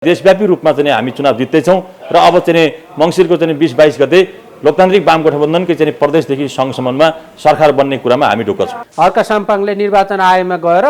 देशव्यापी रूपमा चाहिँ हामी चुनाव जित्दैछौँ र अब चाहिँ मङ्सिरको चाहिँ 20-22 गते लोकतान्त्रिक वाम गठबन्धनकै चाहिँ प्रदेशदेखि सङ्घसम्ममा सरकार बन्ने कुरामा हामी ढुक्क छौँ। हर्क साम्पाङले निर्वाचन आयोगमा गएर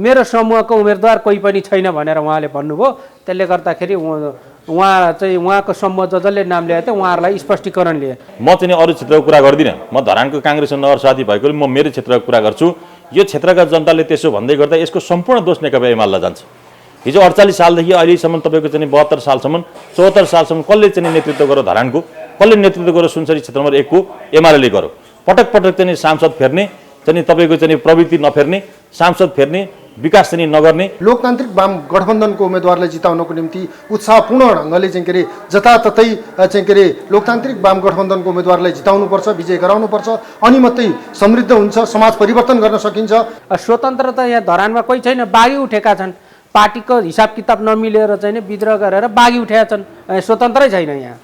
मेरो समूहको उम्मेदवार कोही पनि छैन भनेर उहाँले भन्नुभयो। त्यसले गर्दाखेरि उहाँ चाहिँ उहाँको समूह जसले नाम ल्याएको थियो उहाँहरूलाई स्पष्टीकरण लिए। म चाहिँ अरू क्षेत्रको कुरा गर्दिनँ, म धरानको काङ्ग्रेस नगर साथी भएकोले म मेरो क्षेत्रको कुरा गर्छु। यो क्षेत्रका जनताले त्यसो भन्दै गर्दा यसको सम्पूर्ण दोष नेकपा एमालेलाई जान्छ। हिजो 48 सालदेखि अहिलेसम्म तपाईँको चाहिँ 72 सालसम्म 74 सालसम्म कसले चाहिँ नेतृत्व गर्यो धरानको, कसले नेतृत्व गर्यो सुनसरी क्षेत्र नम्बर 1 को एमाले गर्यो। पटक पटक चाहिँ सांसद फेर्ने चाहिँ तपाईँको चाहिँ प्रवृत्ति नफेर्ने, सांसद फेर्ने, विकास चाहिँ नगर्ने। लोकतान्त्रिक वाम गठबन्धनको उम्मेदवारलाई जिताउनको निम्ति उत्साहपूर्ण ढङ्गले चाहिँ के अरे जताततै चाहिँ के अरे लोकतान्त्रिक वाम गठबन्धनको उम्मेदवारलाई जिताउनुपर्छ, विजय गराउनुपर्छ, अनि मात्रै समृद्ध हुन्छ, समाज परिवर्तन गर्न सकिन्छ। स्वतन्त्र त यहाँ धरानमा कोही छैन, बागी उठेका छन्। पार्टीको हिसाब किताब नमिलेर चाहिँ विद्रोह गरेर बागी उठेका छन्, स्वतन्त्रै छैन यहाँ।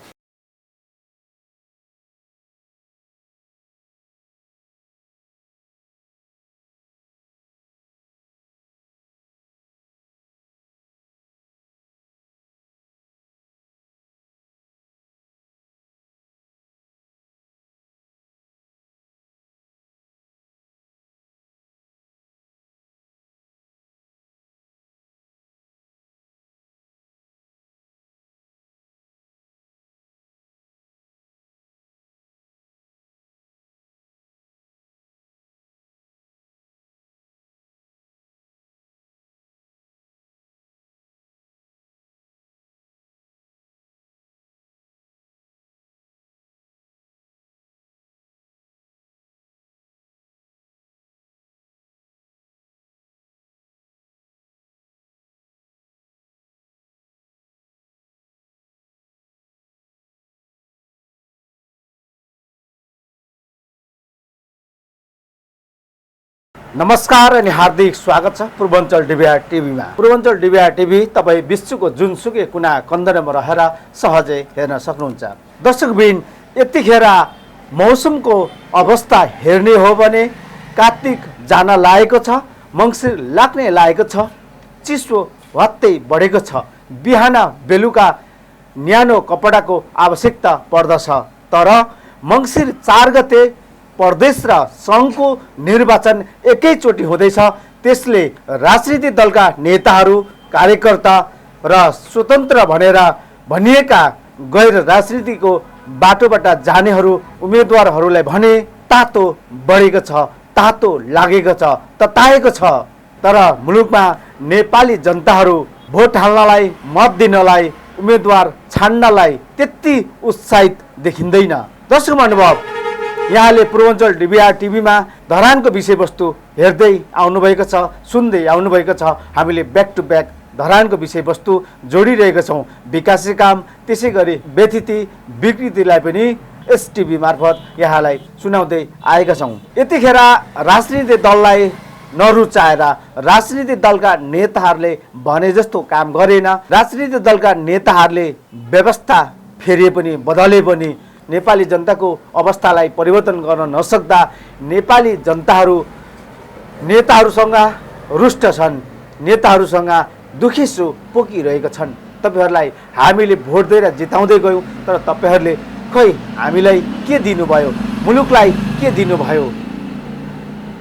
नमस्कार अनि हार्दिक स्वागत छ पूर्वाञ्चल डिबिया टिभीमा। पूर्वाञ्चल डिबिया टिभी तपाईँ विश्वको जुनसुकै कुना कन्दरमा रहेर सहजै हेर्न सक्नुहुन्छ। दर्शकबिन, यतिखेर मौसमको अवस्था हेर्ने हो भने कार्तिक जान लागेको छ, मङ्सिर लाग्ने लागेको छ, चिसो भत्तै बढेको छ। बिहान बेलुका न्यानो कपडाको आवश्यकता पर्दछ। तर मङ्सिर 4 गते प्रदेश र सङ्घको निर्वाचन एकैचोटि हुँदैछ। त्यसले राजनीतिक दलका नेताहरू, कार्यकर्ता र स्वतन्त्र भनेर भनिएका गैर राजनीतिको बाटोबाट जानेहरू, उम्मेदवारहरूलाई भने तातो बढेको छ, तातो लागेको छ, तताएको छ। तर मुलुकमा नेपाली जनताहरू भोट हाल्नलाई, मत दिनलाई, उम्मेदवार छान्नलाई त्यति उत्साहित देखिँदैन। दर्शक महानुभाव, यहाँले पूर्वाञ्चल डिबिया टिभीमा धरानको विषयवस्तु हेर्दै आउनुभएको छ, सुन्दै आउनुभएको छ। हामीले ब्याक टु ब्याक धरानको विषयवस्तु जोडिरहेका छौँ। विकासका काम, त्यसै गरी व्यथिति विकृतिलाई पनि यस टिभी मार्फत यहाँलाई सुनाउँदै आएका छौँ। यतिखेर राजनीतिक दललाई नरुचाएर राजनीतिक दलका नेताहरूले भने जस्तो काम गरेन। राजनीतिक दलका नेताहरूले व्यवस्था फेरिए पनि बदले पनि नेपाली जनताको अवस्थालाई परिवर्तन गर्न नसक्दा नेपाली जनताहरू नेताहरूसँग रुष्ट छन्, नेताहरूसँग दुखीसु पोकिरहेका छन्। तपाईँहरूलाई हामीले भोट दिएर जिताउँदै गयौँ, तर तपाईँहरूले खै हामीलाई के दिनुभयो, मुलुकलाई के दिनुभयो?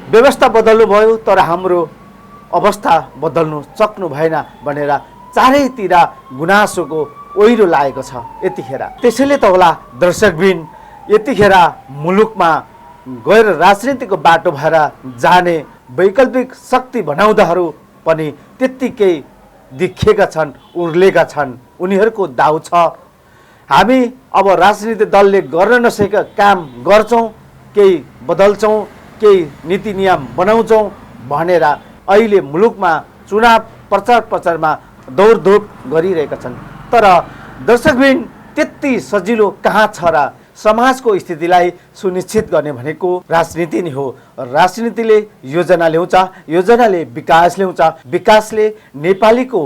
व्यवस्था बदल्नु भयो तर हाम्रो अवस्था बदल्नु सक्नु भएन भनेर चारैतिर गुनासोको ओहिरो लागेको छ यतिखेर। त्यसैले त होला दर्शकबिन, यतिखेर मुलुकमा गैर राजनीतिको बाटो भएर जाने वैकल्पिक शक्ति बनाउँदाहरू पनि त्यत्तिकै देखिएका छन्, उर्लेका छन्। उनीहरूको दाउ छ हामी अब राजनीतिक दलले गर्न नसकेका काम गर्छौँ, केही बदल्छौँ, केही नीति नियम बनाउँछौँ भनेर अहिले मुलुकमा चुनाव प्रचारमा दौडधुप गरिरहेका छन्। तर दर्शकबिन, त्यति सजिलो कहाँ छ र? समाजको स्थितिलाई सुनिश्चित गर्ने भनेको राजनीति नै हो। राजनीतिले योजना ल्याउँछ, योजनाले विकास ल्याउँछ, विकासले नेपालीको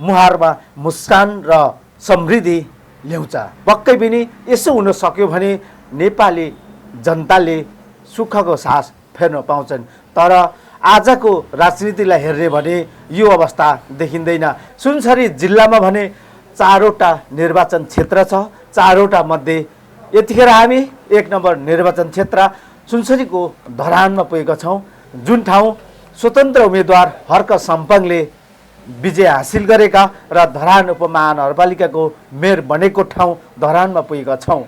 मुहारमा मुस्कान र समृद्धि ल्याउँछ। पक्कै पनि यसो हुन सक्यो भने नेपाली जनताले सुखको सास फेर्न पाउँछन्। तर आजको राजनीतिलाई हेर्ने भने यो अवस्था देखिँदैन। सुनसरी जिल्लामा भने 4वटा निर्वाचन क्षेत्र छ। 4वटा मध्ये यतिखेर हामी 1 नम्बर निर्वाचन क्षेत्र सुनसरीको धरानमा पुगेका छौँ, जुन ठाउँ स्वतन्त्र उम्मेदवार हर्क सम्पङले विजय हासिल गरेका र धरान उपमहानगरपालिकाको मेयर बनेको ठाउँ धरानमा पुगेका छौँ।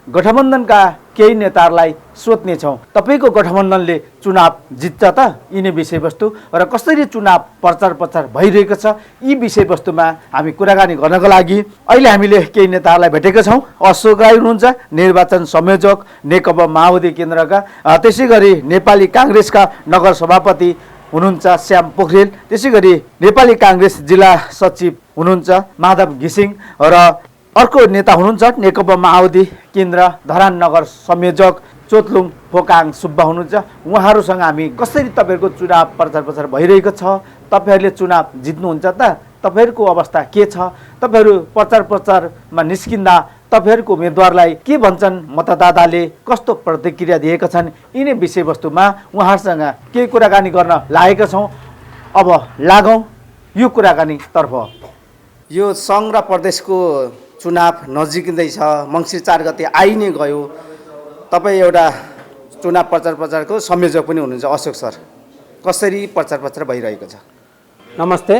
गठबन्धनका केही नेताहरूलाई सोध्नेछौँ, तपाईँको गठबन्धनले चुनाव जित्छ त? यिनै विषयवस्तु र कसरी चुनाव प्रचार प्रचार भइरहेको छ, यी विषयवस्तुमा हामी कुराकानी गर्नको लागि अहिले हामीले केही नेताहरूलाई भेटेका छौँ। अशोक राई हुनुहुन्छ, निर्वाचन संयोजक नेकपा माओवादी केन्द्रका। त्यसै गरी नेपाली काङ्ग्रेसका नगर सभापति हुनुहुन्छ श्याम पोखरेल। त्यसै गरी नेपाली काङ्ग्रेस जिल्ला सचिव हुनुहुन्छ माधव घिसिङ र अर्को नेता हुनुहुन्छ नेकपा माओवादी केन्द्र धरान नगर संयोजक चोतलुङ फोकाङ सुब्बा हुनुहुन्छ। उहाँहरूसँग हामी कसरी तपाईँहरूको चुनाव प्रचार प्रचार भइरहेको छ, तपाईँहरूले चुनाव जित्नुहुन्छ त? तपाईँहरूको अवस्था के छ? तपाईँहरू प्रचार प्रचारमा निस्किँदा तपाईँहरूको उम्मेदवारलाई के भन्छन्, मतदाताले कस्तो प्रतिक्रिया दिएका छन्, यिनै विषयवस्तुमा उहाँहरूसँग केही कुराकानी गर्न लागेका छौँ। अब लागौँ यो कुराकानीतर्फ। यो सङ्घ र प्रदेशको चुनाव नजिकै छ, मङ्सिर 4 गते आइ नै गयो। तपाईँ एउटा चुनाव प्रचार प्रचारको संयोजक पनि हुनुहुन्छ अशोक सर, कसरी प्रचार प्रचार भइरहेको छ? नमस्ते,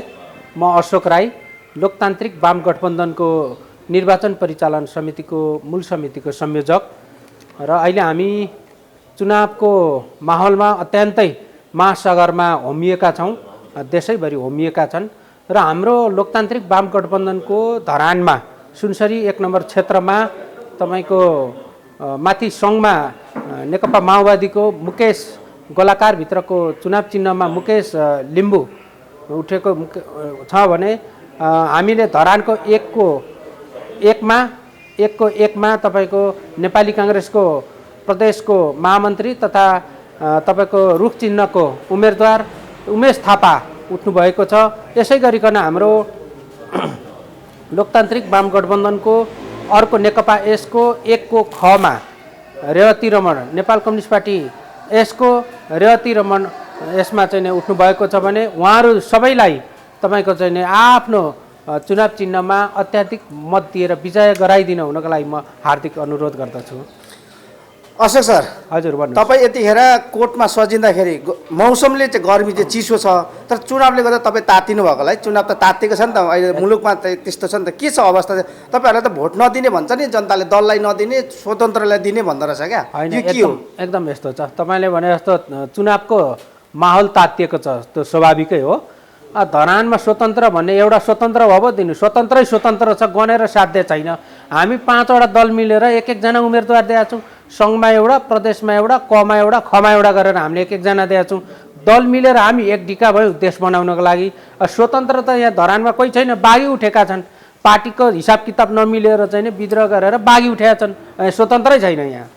म अशोक राई, लोकतान्त्रिक वाम गठबन्धनको निर्वाचन परिचालन समितिको मूल समितिको संयोजक र अहिले हामी चुनावको माहौलमा अत्यन्तै महासागरमा होमिएका छौँ, देशैभरि होमिएका छन् र हाम्रो लोकतान्त्रिक वाम गठबन्धनको धरानमा सुनसरी 1 नम्बर क्षेत्रमा तपाईँको माथि सङ्घमा नेकपा माओवादीको मुकेश गोलाकारभित्रको चुनाव चिन्हमा मुकेश लिम्बू उठेको छ भने हामीले धरानको 1 मा तपाईँको नेपाली काङ्ग्रेसको प्रदेशको महामन्त्री तथा तपाईँको रुख चिन्हको उम्मेदवार उमेश थापा उठ्नुभएको छ। यसै गरिकन हाम्रो लोकतान्त्रिक वाम गठबन्धनको अर्को नेकपा यसको 1 को ख मा रेवती रमण, नेपाल कम्युनिस्ट पार्टी यसको रेवती रमण यसमा चाहिँ उठ्नुभएको छ भने उहाँहरू सबैलाई तपाईँको चाहिँ आफ्नो चुनाव चिन्हमा अत्याधिक मत दिएर विजय गराइदिनु हुनको लागि म हार्दिक अनुरोध गर्दछु। अशोक सर, हजुर भन्नु। तपाईँ यतिखेर कोर्टमा सजिँदाखेरि मौसमले चाहिँ गर्मी चाहिँ चिसो छ, तर चुनावले गर्दा तपाईँ तातिनु भएको होला है। चुनाव त तातेको छ नि त, अहिले मुलुकमा त्यस्तो छ नि त। के छ अवस्था? तपाईँहरूलाई त भोट नदिने भन्छ नि जनताले, दललाई नदिने स्वतन्त्रलाई दिने भन्दो रहेछ क्या, यो के हो? एकदम यस्तो छ, तपाईँले भने जस्तो चुनावको माहौल तातिएको छ, त्यो स्वाभाविकै हो। धरानमा स्वतन्त्र भन्ने एउटा स्वतन्त्र भयो दिनु, स्वतन्त्रै स्वतन्त्र छ, गनेर साध्य छैन। हामी 5वटा दल मिलेर 1-1 जना उम्मेदवार दिएका छौँ, सङ्घमा एउटा, प्रदेशमा एउटा, कमा एउटा, खमा एउटा गरेर हामीले 1-1 जना दिएका छौँ। दल मिलेर हामी एक ढिका भयौँ देश बनाउनको लागि। स्वतन्त्र त यहाँ धरानमा कोही छैन, बागी उठेका छन्, पार्टीको हिसाब किताब नमिलेर चाहिँ विद्रोह गरेर बागी उठेका छन्, स्वतन्त्रै छैन यहाँ।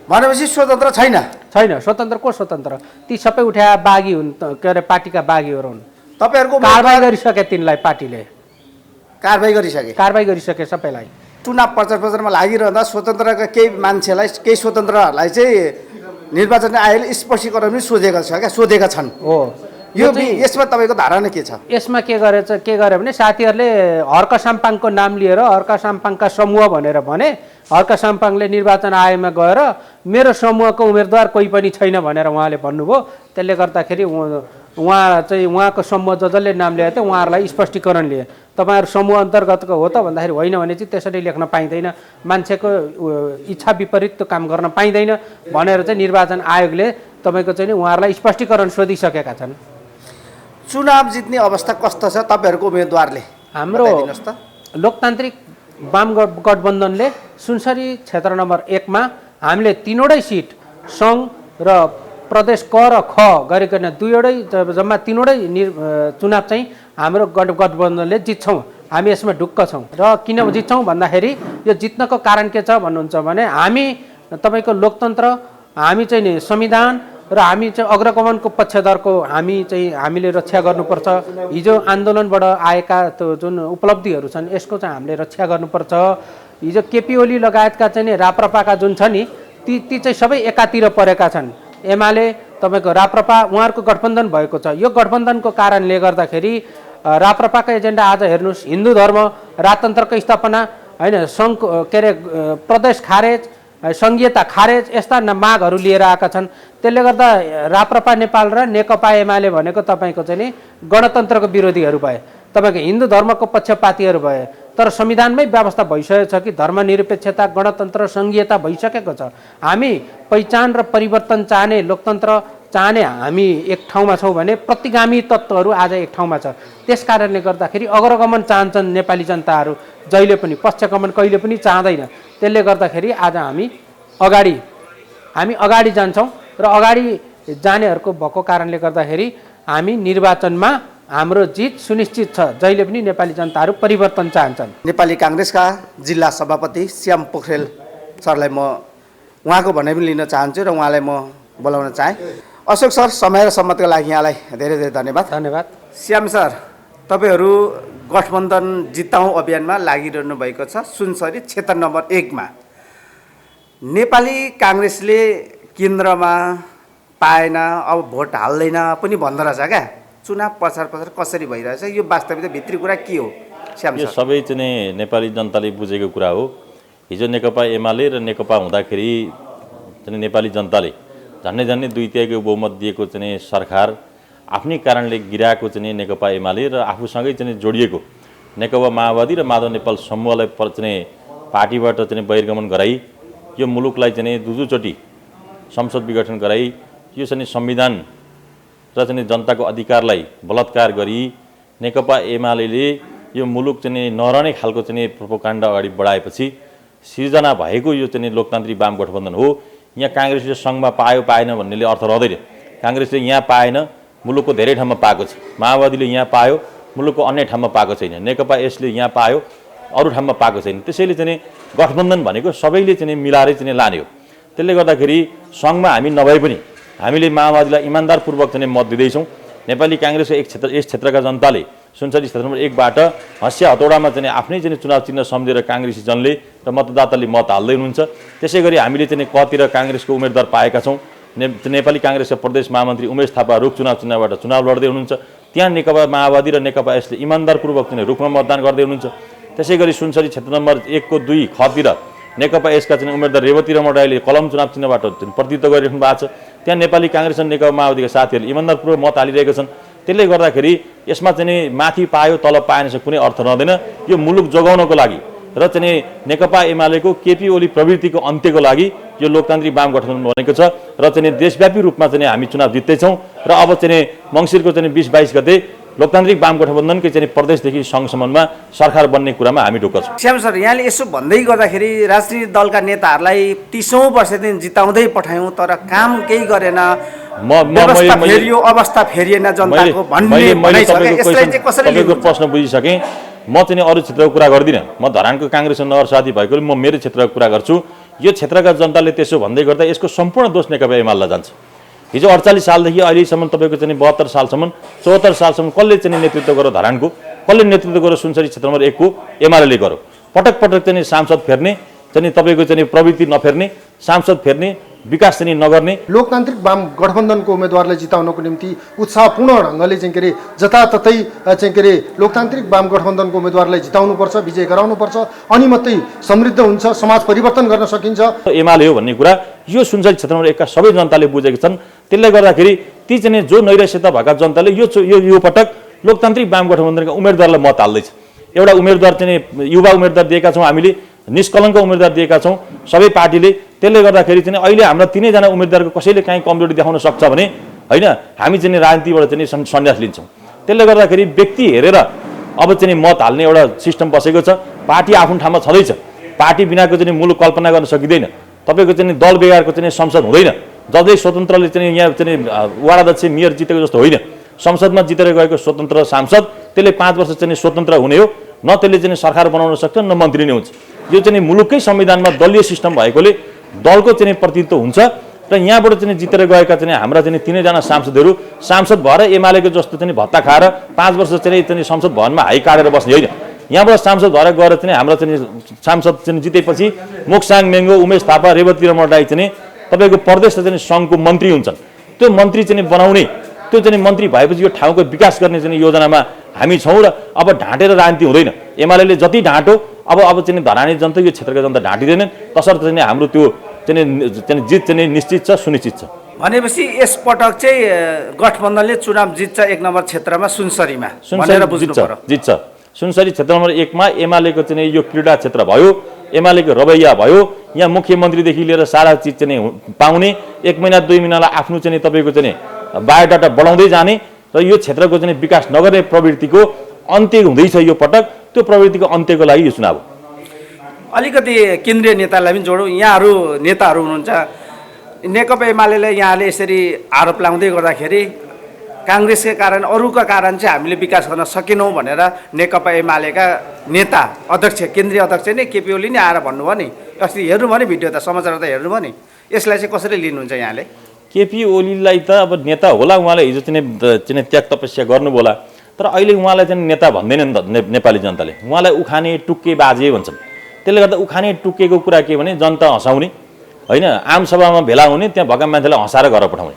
भनेपछि स्वतन्त्र छैन? छैन, स्वतन्त्र को स्वतन्त्र? ती सबै उठ्या बागी हुन्, के अरे पार्टीका बागीहरू हुन्। तपाईँहरूको कारबाही गरिसके तिनलाई, पार्टीले कारबाही गरिसके सबैलाई। चुनाव प्रचार प्रचारमा लागिरहँदा स्वतन्त्रका केही मान्छेलाई, केही स्वतन्त्रहरूलाई चाहिँ निर्वाचन आयोगले स्पष्टीकरण पनि सोधेका छन् हो। यसमा तपाईँको धारणा के छ? यसमा के गर्यो भने साथीहरूले हर्क साम्पाङको नाम लिएर हर्क साम्पाङका समूह भनेर भने, हर्क साम्पाङले निर्वाचन आयोगमा गएर मेरो समूहको उम्मेदवार कोही पनि छैन भनेर उहाँले भन्नुभयो। त्यसले गर्दाखेरि उहाँको समूह जसले नाम ल्याएको थियो उहाँहरूलाई स्पष्टीकरण लिए। तपाईँहरू समूह अन्तर्गतको हो त भन्दाखेरि होइन भने चाहिँ त्यसरी लेख्न पाइँदैन, मान्छेको इच्छा विपरीत त्यो काम गर्न पाइँदैन भनेर चाहिँ निर्वाचन आयोगले तपाईँको चाहिँ उहाँहरूलाई स्पष्टीकरण सोधिसकेका छन्। चुनाव जित्ने अवस्था कस्तो छ तपाईँहरूको उम्मेदवारले? हाम्रो लोकतान्त्रिक वाम गठबन्धनले सुनसरी क्षेत्र नम्बर 1 मा हामीले 3वटै सिट सङ्घ र प्रदेश क र ख गरिकन 2वटै जम्मा 3वटै चुनाव चाहिँ हाम्रो गठबन्धनले जित्छौँ। हामी यसमा ढुक्क छौँ। र किन जित्छौँ भन्दाखेरि यो जित्नको कारण के छ भन्नुहुन्छ भने हामी तपाईँको लोकतन्त्र, हामी चाहिँ नि संविधान र हामी चाहिँ अग्रगमनको पक्षधरको हामीले रक्षा गर्नुपर्छ। हिजो आन्दोलनबाट आएका त्यो जुन उपलब्धिहरू छन् यसको चाहिँ हामीले रक्षा गर्नुपर्छ। हिजो केपी ओली लगायतका चाहिँ राप्रपाका जुन छ नि ती चाहिँ सबै एकातिर परेका छन्। एमाले तपाईँको राप्रपा उहाँहरूको गठबन्धन भएको छ। यो गठबन्धनको कारणले गर्दाखेरि राप्रपाको एजेन्डा आज हेर्नुहोस्, हिन्दू धर्म, राजतन्त्रको स्थापना, होइन, सङ्घ के अरे प्रदेश खारेज, सङ्घीयता खारेज, यस्ता मागहरू लिएर आएका छन्। त्यसले गर्दा राप्रपा नेपाल र नेकपा एमाले भनेको तपाईँको चाहिँ नि गणतन्त्रको विरोधीहरू भए, तपाईँको हिन्दू धर्मको पक्षपातीहरू भए। तर संविधानमै व्यवस्था भइसकेको छ कि धर्मनिरपेक्षता, गणतन्त्र, सङ्घीयता भइसकेको छ। हामी पहिचान र परिवर्तन चाहने, लोकतन्त्र चाहने हामी एक ठाउँमा छौँ भने प्रतिगामी तत्त्वहरू आज एक ठाउँमा छ। त्यस कारणले गर्दाखेरि अग्रगमन चाहन्छन् नेपाली जनताहरू, जहिले पनि पश्चगमन कहिले पनि चाहँदैन। त्यसले गर्दाखेरि आज हामी अगाडि जान्छौँ र अगाडि जानेहरूको भएको कारणले गर्दाखेरि हामी निर्वाचनमा हाम्रो जित सुनिश्चित छ। जहिले पनि नेपाली जनताहरू परिवर्तन चाहन्छन्। नेपाली काङ्ग्रेसका जिल्ला सभापति श्याम पोखरेल सरलाई म उहाँको भनाइ पनि लिन चाहन्छु र उहाँलाई म बोलाउन चाहेँ। अशोक सर, समय र सम्मतको लागि यहाँलाई धेरै धेरै धन्यवाद। धन्यवाद। श्याम सर, तपाईँहरू गठबन्धन जिताउँ अभियानमा लागिरहनु भएको छ। सुनसरी क्षेत्र नम्बर 1 मा नेपाली काङ्ग्रेसले केन्द्रमा पाएन, अब भोट हाल्दैन पनि भन्दो रहेछ क्या। चुनाव प्रचार कसरी भइरहेछ, यो वास्तविकता भित्री कुरा के हो श्याम यो सर? सबै चाहिँ नेपाली जनताले बुझेको कुरा हो। हिजो नेकपा एमाले र नेकपा हुँदाखेरि चाहिँ नेपाली जनताले झन्डै 2/3 बहुमत दिएको चाहिँ सरकार आफ्नै कारणले गिराएको चाहिँ नेकपा एमाले र आफूसँगै चाहिँ जोडिएको नेकपा माओवादी र माधव नेपाल समूहलाई चाहिँ पार्टीबाट चाहिँ बहिर्गमन गराई यो मुलुकलाई चाहिँ दुईचोटि संसद विघटन गराई यो चाहिँ संविधान र चाहिँ जनताको अधिकारलाई बलात्कार गरी नेकपा एमाले यो मुलुक चाहिँ नरहने खालको चाहिँ प्रोपोकाण्डा अगाडि बढाएपछि सिर्जना भएको यो चाहिँ लोकतान्त्रिक वाम गठबन्धन हो। यहाँ काङ्ग्रेसले सङ्घमा पायो पाएन भन्नेले अर्थ रहँदैन। काङ्ग्रेसले यहाँ पाएन, मुलुकको धेरै ठाउँमा पाएको छ। माओवादीले यहाँ पायो, मुलुकको अन्य ठाउँमा पाएको छैन। नेकपा यसले यहाँ पायो, अरू ठाउँमा पाएको छैन। त्यसैले चाहिँ गठबन्धन भनेको सबैले चाहिँ मिलाएरै चाहिँ लाने हो। त्यसले गर्दाखेरि सङ्घमा हामी नभए पनि हामीले माओवादीलाई इमान्दारपूर्वक चाहिँ मत दिँदैछौँ। नेपाली काङ्ग्रेसको यस क्षेत्रका जनताले सुनसरी क्षेत्र नम्बर 1 बाट हँसिया हतौडामा चाहिँ आफ्नै चाहिँ चुनाव चिन्ह सम्झेर काङ्ग्रेसी जनले र मतदाताले मत हाल्दै हुनुहुन्छ। त्यसै गरी हामीले चाहिँ कतिर काङ्ग्रेसको उम्मेदवार पाएका छौँ। नेपाली काङ्ग्रेसका प्रदेश महामन्त्री उमेश थापा रुख चुनाव चिन्हबाट चुनाव लड्दै हुनुहुन्छ। त्यहाँ नेकपा माओवादी र नेकपा यसले इमान्दारपूर्वक चाहिँ रुखमा मतदान गर्दै हुनुहुन्छ। त्यसै गरी सुनसरी क्षेत्र नम्बर 1 को 2 खतिर नेकपा यसका चाहिँ उम्मेदवार रेवती रमण राईले कलम चुनाव चिन्हबाट प्रतिनिधित्व गरिराख्नु भएको छ। त्यहाँ नेपाली काङ्ग्रेस र नेकपा माओवादीका साथीहरूले इमान्दारपूर्वक मत हालिरहेका छन्। त्यसले गर्दाखेरि यसमा चाहिँ माथि पायो तल पाएन कुनै अर्थ रहँदैन। यो मुलुक जोगाउनको लागि र चाहिँ नेकपा एमालेको केपी ओली प्रवृत्तिको अन्त्यको लागि यो लोकतान्त्रिक वाम गठबन्धन बनेको छ र चाहिँ देशव्यापी रूपमा चाहिँ हामी चुनाव जित्दैछौँ र अब चाहिँ मङ्सिरको चाहिँ 20-22 गते लोकतान्त्रिक वाम गठबन्धनकै चाहिँ प्रदेशदेखि सङ्घसम्ममा सरकार बन्ने कुरामा हामी ढुक्क छौँ। श्याम सर, यहाँले यसो भन्दै गर्दाखेरि राजनीतिक दलका नेताहरूलाई 30औं वर्षदेखि जिताउँदै पठायौँ तर काम केही गरेन, अवस्था फेरिएन जनताको भन्ने भनाइ छ। यसलाई चाहिँ कसरी तपाईँको प्रश्न बुझिसकेँ। म चाहिँ अरू क्षेत्रको कुरा गर्दिनँ। म धरानको काङ्ग्रेस नगर साथी भएकोले म मेरो क्षेत्रको कुरा गर्छु। यो क्षेत्रका जनताले त्यसो भन्दै गर्दा यसको सम्पूर्ण दोष नेकपा एमालेलाई जान्छ। हिजो 48 सालदेखि अहिलेसम्म तपाईँको चाहिँ 72 सालसम्म 74 सालसम्म कसले चाहिँ नेतृत्व गर्यो धरानको, कसले नेतृत्व गर्यो सुनसरी क्षेत्र नम्बर 1 को एमाले गर्यो। पटक पटक चाहिँ सांसद फेर्ने, चाहिँ तपाईँको चाहिँ प्रवृत्ति नफेर्ने, सांसद फेर्ने, विकास चाहिँ नगर्ने। लोकतान्त्रिक वाम गठबन्धनको उम्मेदवारलाई जिताउनको निम्ति उत्साहपूर्ण ढङ्गले चाहिँ के अरे जताततै चाहिँ के अरे लोकतान्त्रिक वाम गठबन्धनको उम्मेदवारलाई जिताउनुपर्छ, विजय गराउनुपर्छ, अनि मात्रै समृद्ध हुन्छ, समाज परिवर्तन गर्न सकिन्छ। एमाले हो भन्ने कुरा यो सुनसरी क्षेत्र नम्बर 1 का सबै जनताले बुझेका छन्। त्यसले गर्दाखेरि ती चाहिँ जो नैराश्यता भएका जनताले यो पटक लोकतान्त्रिक वाम गठबन्धनका उम्मेदवारलाई मत हाल्दैछ। एउटा उम्मेदवार चाहिँ युवा उम्मेदवार दिएका छौँ हामीले, निष्कलङ्क उम्मेदवार दिएका छौँ सबै पार्टीले। त्यसले गर्दाखेरि चाहिँ अहिले हाम्रा 3जना उम्मेदवारको कसैले काहीँ कमजोरी देखाउन सक्छ भने होइन, हामी चाहिँ राजनीतिबाट चाहिँ सन्यास लिन्छौँ। त्यसले गर्दाखेरि व्यक्ति हेरेर अब चाहिँ मत हाल्ने एउटा सिस्टम बसेको छ। पार्टी आफ्नो ठाउँमा छँदैछ। पार्टी बिनाको चाहिँ मुलुक कल्पना गर्न सकिँदैन। तपाईँको चाहिँ दल बेगारको चाहिँ संसद हुँदैन। जसले स्वतन्त्रले चाहिँ यहाँ चाहिँ वार्डाध्यक्ष मेयर जितेको जस्तो होइन। संसदमा जितेर गएको स्वतन्त्र सांसद त्यसले 5 वर्ष चाहिँ स्वतन्त्र हुने हो, न त्यसले चाहिँ सरकार बनाउन सक्छ न मन्त्री नै हुन्छ। यो चाहिँ मुलुककै संविधानमा दलीय सिस्टम भएकोले दलको चाहिँ प्रतिनिधित्व हुन्छ र यहाँबाट चाहिँ जितेर गएका चाहिँ हाम्रा चाहिँ 3जना सांसदहरू सांसद भएर एमालेको जस्तो चाहिँ भत्ता खाएर 5 वर्ष चाहिँ संसद भवनमा हाई काटेर बस्ने होइन। यहाँबाट सांसद भएर गएर चाहिँ हाम्रा चाहिँ सांसद चाहिँ जितेपछि मोक्साङ मेङ्गो, उमेश थापा, रेवती रमण राई चाहिँ तपाईँको प्रदेश चाहिँ सङ्घको मन्त्री हुन्छन्। त्यो मन्त्री चाहिँ बनाउने, त्यो चाहिँ मन्त्री भएपछि यो ठाउँको विकास गर्ने चाहिँ योजनामा हामी छौँ र अब ढाँटेर राजनीति हुँदैन। एमाले जति ढाँटो अब चाहिँ धरानी जनता यो क्षेत्रका जनता ढाँटिँदैनन्, तसर्थ चाहिँ हाम्रो त्यो चाहिँ जित चाहिँ निश्चित छ, सुनिश्चित छ। भनेपछि यसपटक चाहिँ गठबन्धनले चुनाव जित्छ 1 नम्बर क्षेत्रमा सुनसरीमा भनेर बुझ्नु पर्यो। जित्छ। सुनसरी क्षेत्र नम्बर 1 मा एमालेको चाहिँ यो क्रीडा क्षेत्र भयो, एमालेको रवैया भयो, यहाँ मुख्यमन्त्रीदेखि लिएर सारा चिज चाहिँ पाउने, 1 महिना 2 महिनालाई आफ्नो चाहिँ तपाईँको चाहिँ बायोडाटा बढाउँदै जाने र यो क्षेत्रको चाहिँ विकास नगर्ने प्रवृत्तिको अन्त्य हुँदैछ यो पटक। त्यो प्रवृत्तिको अन्त्यको लागि यो चुनाव हो। अलिकति केन्द्रीय नेतालाई पनि जोडौँ। यहाँहरू नेताहरू हुनुहुन्छ, नेकपा एमाले यहाँले यसरी आरोप लाउँदै गर्दाखेरि काङ्ग्रेसकै कारण अरूका कारण चाहिँ हामीले विकास गर्न सकेनौँ भनेर नेकपा एमालेका नेता अध्यक्ष केन्द्रीय अध्यक्ष नै केपी ओली नै आएर भन्नुभयो नि। अस्ति हेर्नुभयो नि भिडियो त, समाचार त हेर्नुभयो नि। यसलाई चाहिँ कसरी लिनुहुन्छ यहाँले? केपी ओलीलाई त अब नेता होला, उहाँले हिजो चाहिँ त्याग तपस्या गर्नुभयो होला, तर अहिले उहाँलाई चाहिँ नेता भन्दैन नि त नेपाली जनताले। उहाँलाई उखाने टुक्के बाजे भन्छन्। त्यसले गर्दा उखाने टुक्केको कुरा के भने जनता हँसाउने होइन, आमसभामा भेला हुने, त्यहाँ भएका मान्छेलाई हँसाएर घर पठाउने।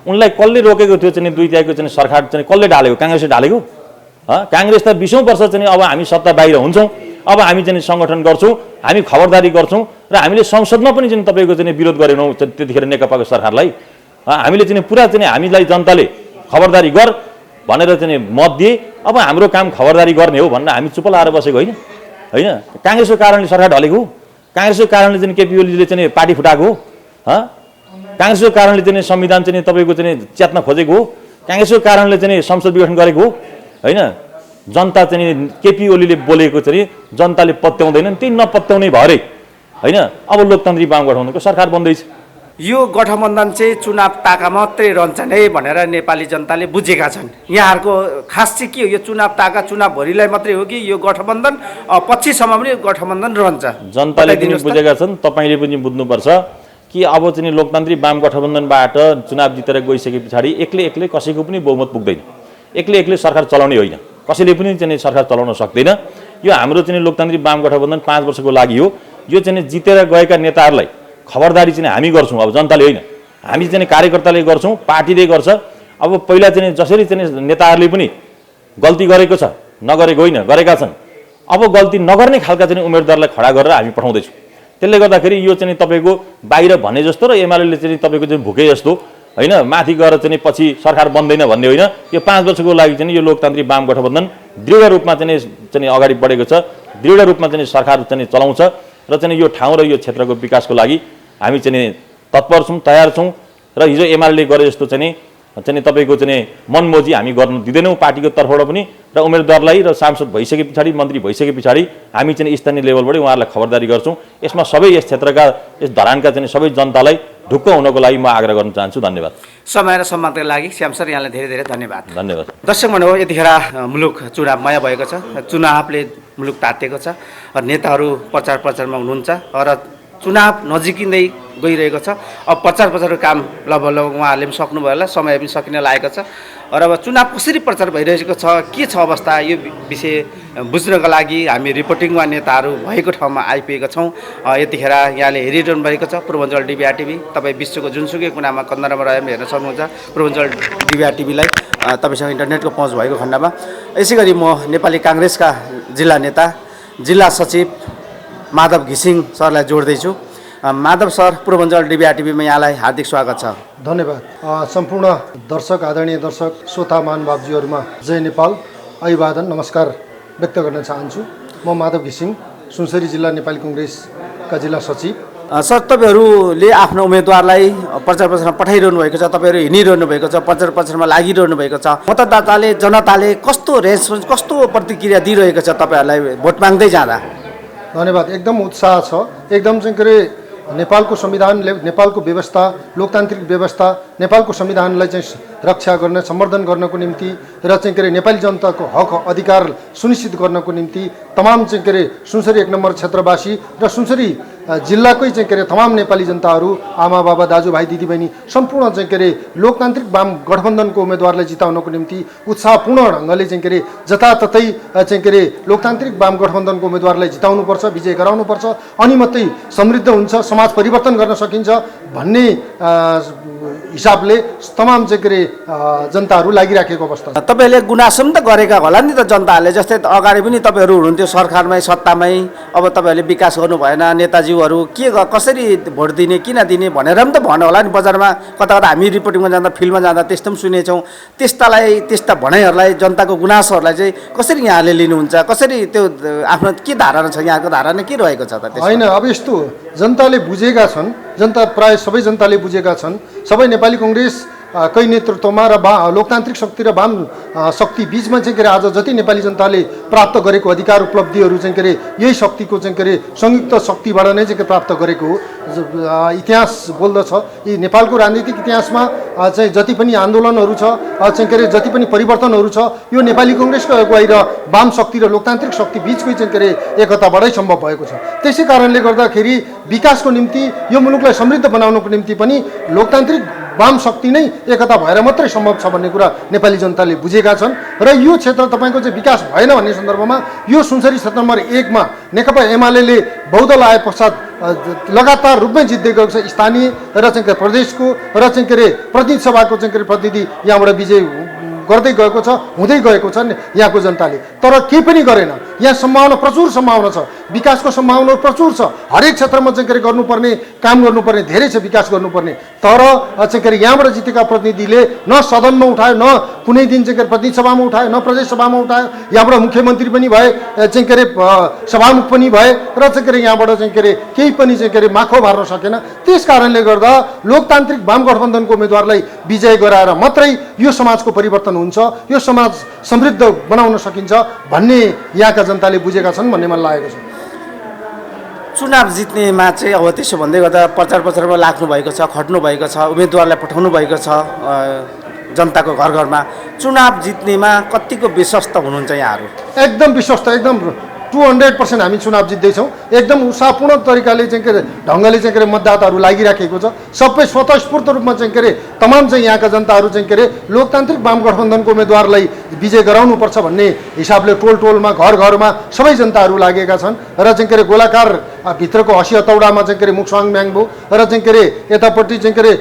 उनलाई कसले रोकेको थियो चाहिँ 2 तिहाईको चाहिँ सरकार चाहिँ कसले ढालेको? काङ्ग्रेसले ढालेको। काङ्ग्रेस त 20औं वर्ष चाहिँ अब हामी सत्ता बाहिर हुन्छौँ, अब हामी चाहिँ सङ्गठन गर्छौँ, हामी खबरदारी गर्छौँ र हामीले संसदमा पनि चाहिँ तपाईँको चाहिँ विरोध गरेनौँ त्यतिखेर नेकपाको सरकारलाई। हामीले चाहिँ पुरा चाहिँ हामीलाई जनताले खबरदारी गर भनेर चाहिँ मत दिए। अब हाम्रो काम खबरदारी गर्ने हो भनेर हामी चुप लाएर बसेको होइन। काङ्ग्रेसको कारणले सरकार ढलेको हो, काङ्ग्रेसको कारणले चाहिँ केपी ओलीले चाहिँ पार्टी फुटाएको हो, काङ्ग्रेसको कारणले चाहिँ संविधान चाहिँ तपाईँको चाहिँ च्यात्न खोजेको हो, काङ्ग्रेसको कारणले चाहिँ संसद विघटन गरेको हो होइन। जनता चाहिँ केपी ओलीले बोलेको चाहिँ जनताले पत्याउँदैनन्, त्यही नपत्याउने भएरै होइन अब लोकतान्त्रिक वाम गठबन्धनको सरकार बन्दैछ। यो गठबन्धन चाहिँ चुनाव ताका मात्रै रहन्छन् है भनेर नेपाली जनताले बुझेका छन्। यहाँहरूको खास चाहिँ के हो? यो चुनाव ताका चुनावभरिलाई मात्रै हो कि यो गठबन्धन पछिसम्म पनि गठबन्धन रहन्छ? जनताले पनि बुझेका छन्, तपाईँले पनि बुझ्नुपर्छ कि अब चाहिँ लोकतान्त्रिक वाम गठबन्धनबाट चुनाव जितेर गइसके पछाडि एक्लै कसैको पनि बहुमत पुग्दैन। एक्लै सरकार चलाउने होइन, कसैले पनि चाहिँ सरकार चलाउन सक्दैन। यो हाम्रो चाहिँ लोकतान्त्रिक वाम गठबन्धन 5 वर्षको लागि हो। यो चाहिँ जितेर गएका नेताहरूलाई खबरदारी चाहिँ हामी गर्छौँ, अब जनताले होइन, हामी चाहिँ कार्यकर्ताले गर्छौँ, पार्टीले गर्छ। अब पहिला चाहिँ जसरी चाहिँ नेताहरूले पनि गल्ती गरेको छ, नगरेको होइन, गरेका छन्। अब गल्ती नगर्ने खालका चाहिँ उम्मेदवारलाई खडा गरेर हामी पठाउँदैछौँ। त्यसले गर्दाखेरि यो चाहिँ तपाईँको बाहिर भने जस्तो र एमाले चाहिँ तपाईँको चाहिँ भुके जस्तो होइन, माथि गएर चाहिँ पछि सरकार बन्दैन भन्ने होइन। यो 5 वर्षको लागि चाहिँ यो लोकतान्त्रिक वाम गठबन्धन दृढ रूपमा चाहिँ अगाडि बढेको छ, दृढ रूपमा चाहिँ सरकार चाहिँ चलाउँछ र चाहिँ यो ठाउँ र यो क्षेत्रको विकासको लागि हामी चाहिँ तत्पर छौँ, तयार छौँ। र हिजो एमाले गरे जस्तो चाहिँ तपाईँको चाहिँ मनमोजी हामी गर्न दिँदैनौँ पार्टीको तर्फबाट पनि। र उम्मेदवारलाई र सांसद भइसके पछाडि, मन्त्री भइसके पछाडि हामी चाहिँ स्थानीय लेभलबाटै उहाँहरूलाई खबरदारी गर्छौँ। यसमा सबै यस क्षेत्रका, यस धरानका चाहिँ सबै जनतालाई ढुक्क हुनको लागि म आग्रह गर्न चाहन्छु। धन्यवाद। समय र सम्मानका लागि श्याम सर यहाँलाई धेरै धेरै धन्यवाद। धन्यवाद। दर्शक भन्नु यतिखेर मुलुक चुनावमय भएको छ, चुनावले मुलुक तातेको छ, नेताहरू प्रचारमा हुनुहुन्छ र चुनाव नजिकिँदै गइरहेको छ। अब प्रचारको काम लगभग उहाँहरूले पनि सक्नुभयो होला, समय पनि सकिन लागेको छ। र अब चुनाव कसरी प्रचार भइरहेको छ, के छ अवस्था, यो विषय बुझ्नको लागि हामी रिपोर्टिङमा नेताहरू भएको ठाउँमा आइपुगेका छौँ। यतिखेर यहाँले हेरिरहनु भएको छ पूर्वाञ्चल डिबिआर टिभी। तपाईँ विश्वको जुनसुकै कुनामा कन्दरमा रहेर हेर्न सक्नुहुन्छ पूर्वाञ्चल डिबिआर टिभीलाई, तपाईँसँग इन्टरनेटको पहुँच भएको खण्डमा। यसै गरी म नेपाली काङ्ग्रेसका जिल्ला नेता, जिल्ला सचिव माधव घिसिङ सरलाई जोड्दैछु। माधव सर, पूर्वाञ्चल डिबिआर टिभीमा यहाँलाई हार्दिक स्वागत छ। धन्यवाद। सम्पूर्ण दर्शक, आदरणीय दर्शक श्रोता महानुभावजीहरूमा जय नेपाल, अभिवादन, नमस्कार व्यक्त गर्न चाहन्छु। म माधव घिसिङ, सुनसरी जिल्ला नेपाली कङ्ग्रेसका जिल्ला सचिव। सर, तपाईँहरूले आफ्नो उम्मेदवारलाई प्रचारमा पठाइरहनु भएको छ, तपाईँहरू हिँडिरहनु भएको छ, प्रचारमा लागिरहनु भएको छ। मतदाताले, जनताले कस्तो रेस्पोन्स, कस्तो प्रतिक्रिया दिइरहेको छ तपाईँहरूलाई भोट माग्दै जाँदा? धन्यवाद। एकदम उत्साह छ। एकदम चाहिँ के अरे नेपालको संविधानले, नेपालको व्यवस्था, लोकतान्त्रिक व्यवस्था, नेपालको संविधानलाई चाहिँ रक्षा गर्न, सम्वर्धन गर्नको निम्ति र चाहिँ के अरे नेपाली जनताको हक अधिकार सुनिश्चित गर्नको निम्ति तमाम चाहिँ के अरे सुनसरी 1 नम्बर क्षेत्रवासी र सुनसरी जिल्लाकै चाहिँ के अरे तमाम नेपाली जनताहरू, आमा बाबा, दाजुभाइ, दिदीबहिनी सम्पूर्ण चाहिँ के अरे लोकतान्त्रिक वाम गठबन्धनको उम्मेदवारलाई जिताउनको निम्ति उत्साहपूर्ण ढङ्गले चाहिँ के अरे जताततै चाहिँ के अरे लोकतान्त्रिक वाम गठबन्धनको उम्मेदवारलाई जिताउनुपर्छ, विजय गराउनुपर्छ, अनि मात्रै समृद्ध हुन्छ, समाज परिवर्तन गर्न सकिन्छ भन्ने हिसाबले तमाम चाहिँ के अरे जनताहरू लागिराखेको अवस्था छ। तपाईँहरूले गुनासो पनि त गरेका होला नि त जनताहरूले। जस्तै अगाडि पनि तपाईँहरू हुनुहुन्थ्यो सरकारमै सत्तामै, अब तपाईँहरूले विकास गर्नु भएन, नेताजीहरू कसरी भोट दिने किन दिने भनेर पनि त भन्नु होला नि। बजारमा कता कता हामी रिपोर्टिङमा जाँदा फिल्डमा जाँदा त्यस्तो पनि सुनेछौँ। त्यस्ता भनाइहरूलाई जनताको गुनासोहरूलाई चाहिँ कसरी यहाँले लिनुहुन्छ, कसरी त्यो आफ्नो के धारणा छ, यहाँको धारणा के रहेको छ त? होइन, अब यस्तो हो, जनताले बुझेका छन्, जनता प्राय सबै जनताले बुझेका छन्। सबै नेपाली कङ्ग्रेस कै नेतृत्वमा र लोकतान्त्रिक शक्ति र वाम शक्ति बिचमा चाहिँ के अरे आज जति नेपाली जनताले प्राप्त गरेको अधिकार उपलब्धिहरू चाहिँ के अरे यही शक्तिको चाहिँ के अरे संयुक्त शक्तिबाट नै चाहिँ प्राप्त गरेको हो। इतिहास बोल्दछ, यी नेपालको राजनीतिक इतिहासमा चाहिँ जति पनि आन्दोलनहरू छ, चाहिँ के अरे जति पनि परिवर्तनहरू छ, यो नेपाली कङ्ग्रेसको अगुवाई र वाम शक्ति र लोकतान्त्रिक शक्ति बिचकै चाहिँ के अरे एकताबाटै सम्भव भएको छ। त्यसै कारणले गर्दाखेरि विकासको निम्ति, यो मुलुकलाई समृद्ध बनाउनको निम्ति पनि लोकतान्त्रिक वाम शक्ति नै एकता भएर मात्रै सम्भव छ भन्ने कुरा नेपाली जनताले बुझेका छन्। र यो क्षेत्र तपाईँको चाहिँ विकास भएन भन्ने सन्दर्भमा यो सुनसरी क्षेत्र नम्बर 1 मा नेकपा एमाले बहुदल आए पश्चात लगातार रूपमै जित्दै गएको छ। स्थानीय र चाहिँ प्रदेशको र चाहिँ के अरे प्रतिनिधि सभाको चाहिँ के अरे प्रतिनिधि यहाँबाट विजय गर्दै गएको छ, हुँदै गएको छ यहाँको जनताले। तर केही पनि गरेन। यहाँ सम्भावना, प्रचुर सम्भावना छ, विकासको सम्भावना प्रचुर छ। हरेक क्षेत्रमा चाहिँ के अरे गर्नुपर्ने काम गर्नुपर्ने धेरै छ, विकास गर्नुपर्ने। तर चाहिँ के अरे यहाँबाट जितेका प्रतिनिधिले न सदनमा उठायो, न कुनै दिन चाहिँ के अरे प्रतिनिधि सभामा उठायो, न प्रदेश सभामा उठायो। यहाँबाट मुख्यमन्त्री पनि भए, चाहिँ के अरे सभामुख पनि भए, र चाहिँ के अरे यहाँबाट चाहिँ के अरे केही पनि चाहिँ के अरे माखो मार्न सकेन। त्यस कारणले गर्दा लोकतान्त्रिक वाम गठबन्धनको उम्मेदवारलाई विजय गराएर मात्रै यो समाजको परिवर्तन हुन्छ, यो समाज समृद्ध बनाउन सकिन्छ भन्ने यहाँका जनताले बुझेका छन् भन्ने मलाई लागेको छ। चुनाव जित्नेमा चाहिँ अब त्यसो भन्दै गर्दा प्रचार प्रचारमा लाग्नु भएको छ, खट्नु भएको छ, उम्मेदवारलाई पठाउनु भएको छ जनताको घर घरमा। चुनाव जित्नेमा कतिको विश्वस्त हुनुहुन्छ यहाँहरू? एकदम विश्वस्त, एकदम 200% हामी चुनाव जित्दैछौँ। एकदम उत्साहपूर्ण तरिकाले चाहिँ के अरे ढङ्गले चाहिँ के अरे मतदाताहरू लागिराखेको छ। सबै स्वतस्फूर्त रूपमा चाहिँ के अरे तमाम चाहिँ यहाँका जनताहरू चाहिँ के अरे लोकतान्त्रिक वाम गठबन्धनको उम्मेदवारलाई विजय गराउनुपर्छ भन्ने हिसाबले टोल टोलमा घर घरमा सबै जनताहरू लागेका छन्। र चाहिँ के अरे गोलाकार भित्रको 80 हतौडामा चाहिँ के अरे मुक्साङ म्याङ्बो र चाहिँ के अरे यतापट्टि चाहिँ के अरे